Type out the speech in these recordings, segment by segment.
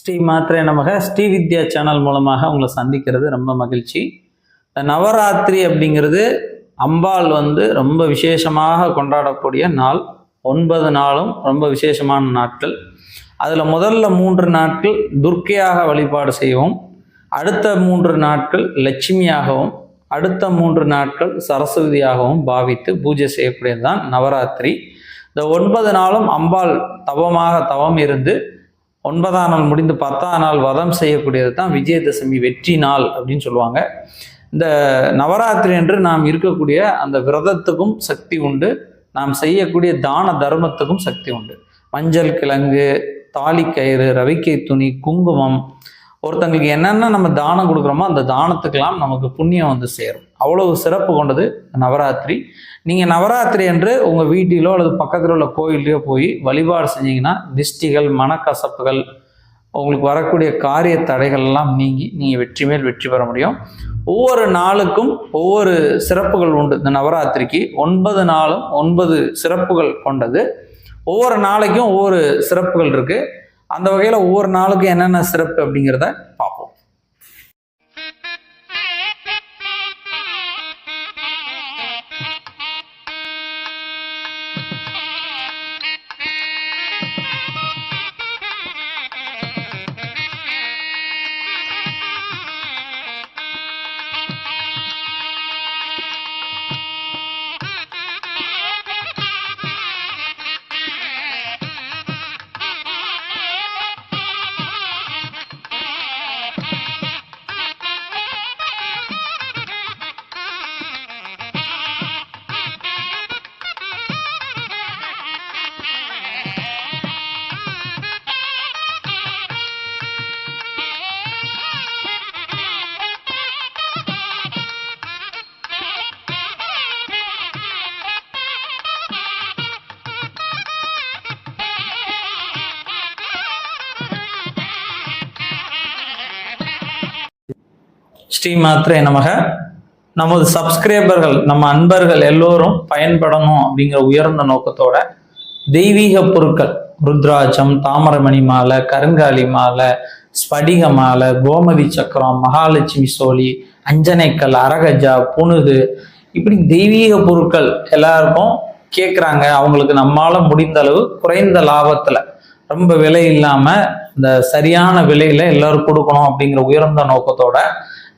ஸ்ரீ மாத்ரே நமக. ஸ்ரீ வித்யா சேனல் மூலமாக உங்களை சந்திக்கிறது ரொம்ப மகிழ்ச்சி. நவராத்திரி அப்படிங்கிறது அம்பாள் ரொம்ப விசேஷமாக கொண்டாடக்கூடிய நாள். 9 நாளும் ரொம்ப விசேஷமான நாட்கள். அதில் முதல்ல 3 நாட்கள் துர்க்கையாக வழிபாடு செய்வோம். அடுத்த 3 நாட்கள் லட்சுமியாகவும், அடுத்த 3 நாட்கள் சரஸ்வதியாகவும் பாவித்து பூஜை செய்யக்கூடியது தான் நவராத்திரி. இந்த 9 நாளும் அம்பாள் தவம் இருந்து 9ஆம் நாள் முடிந்து 10ஆம் நாள் வதம் செய்யக்கூடியது தான் விஜயதசமி, வெற்றி நாள் அப்படின்னு சொல்லுவாங்க. இந்த நவராத்திரி என்று நாம் இருக்கக்கூடிய அந்த விரதத்துக்கும் சக்தி உண்டு, நாம் செய்யக்கூடிய தான தர்மத்துக்கும் சக்தி உண்டு. மஞ்சள் கிழங்கு, தாலிக்கயிறு, ரவிக்கை துணி, குங்குமம், ஒருத்தங்களுக்கு என்னென்ன நம்ம தானம் கொடுக்குறோமோ அந்த தானத்துக்கெல்லாம் நமக்கு புண்ணியம் சேரும். அவ்வளவு சிறப்பு கொண்டது நவராத்திரி. நீங்கள் நவராத்திரி என்று உங்கள் வீட்டிலோ அல்லது பக்கத்தில் உள்ள கோயிலையோ போய் வழிபாடு செஞ்சீங்கன்னா திஷ்டிகள், மனக்கசப்புகள், உங்களுக்கு வரக்கூடிய காரிய தடைகள் எல்லாம் நீங்கி நீங்கள் வெற்றி மேல் வெற்றி பெற முடியும். ஒவ்வொரு நாளுக்கும் ஒவ்வொரு சிறப்புகள் உண்டு. இந்த நவராத்திரிக்கு 9 நாளும் 9 சிறப்புகள் கொண்டது. ஒவ்வொரு நாளைக்கும் ஒவ்வொரு சிறப்புகள் இருக்குது. அந்த வகையில் ஒவ்வொரு நாளுக்கும் என்னென்ன சிறப்பு அப்படிங்கிறத பார்ப்போம். ஸ்ரீ மாத்ரே நமக. நமது சப்ஸ்கிரைபர்கள், நம்ம அன்பர்கள் எல்லோரும் பயன்படணும் அப்படிங்கிற உயர்ந்த நோக்கத்தோட தெய்வீக பொருட்கள், ருத்ராட்சம், தாமரமணி மாலை, கருங்காலி மாலை, ஸ்படிக மாலை, கோமதி சக்கரம், மகாலட்சுமி சோழி, அஞ்சனைக்கல், அரகஜா, புனுகு, இப்படி தெய்வீக பொருட்கள் எல்லாருக்கும் கேட்குறாங்க. அவங்களுக்கு நம்மால முடிந்த அளவு குறைந்த லாபத்துல, ரொம்ப விலை இல்லாம இந்த சரியான விலையில எல்லாரும் கொடுக்கணும் அப்படிங்கிற உயர்ந்த நோக்கத்தோட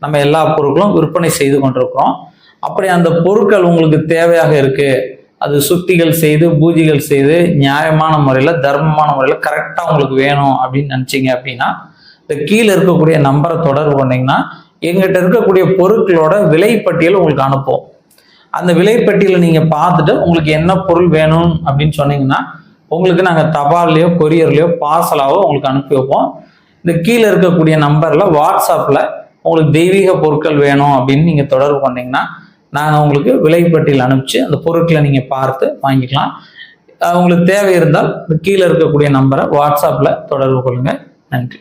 நம்ம எல்லா பொருட்களும் விற்பனை செய்து கொண்டிருக்கிறோம். அப்படி அந்த பொருட்கள் உங்களுக்கு தேவையாக இருக்கு, அது சுத்திகள் செய்து பூஜைகள் செய்து நியாயமான முறையில், தர்மமான முறையில் கரெக்டாக உங்களுக்கு வேணும் அப்படின்னு நினச்சிங்க அப்படின்னா இந்த கீழே இருக்கக்கூடிய நம்பரை தொடர்பு பண்ணிங்கன்னா எங்கிட்ட இருக்கக்கூடிய பொருட்களோட விலைப்பட்டியல் உங்களுக்கு அனுப்புவோம். அந்த விலைப்பட்டியலை நீங்கள் பார்த்துட்டு உங்களுக்கு என்ன பொருள் வேணும் அப்படின்னு சொன்னீங்கன்னா உங்களுக்கு நாங்கள் தபால்லையோ கொரியர்லையோ பார்சலாவோ உங்களுக்கு அனுப்பி வைப்போம். இந்த கீழே இருக்கக்கூடிய நம்பரில் வாட்ஸ்அப்பில் உங்களுக்கு தெய்வீக பொருட்கள் வேணும் அப்படின்னு நீங்கள் தொடர்பு பண்ணிங்கன்னா நாங்கள் உங்களுக்கு விலைப்பட்டியல் அனுப்பிச்சு அந்த பொருட்களை நீங்கள் பார்த்து வாங்கிக்கலாம். உங்களுக்கு தேவை இருந்தால் கீழே இருக்கக்கூடிய நம்பரை வாட்ஸ்அப்பில் தொடர்பு கொள்ளுங்கள். நன்றி.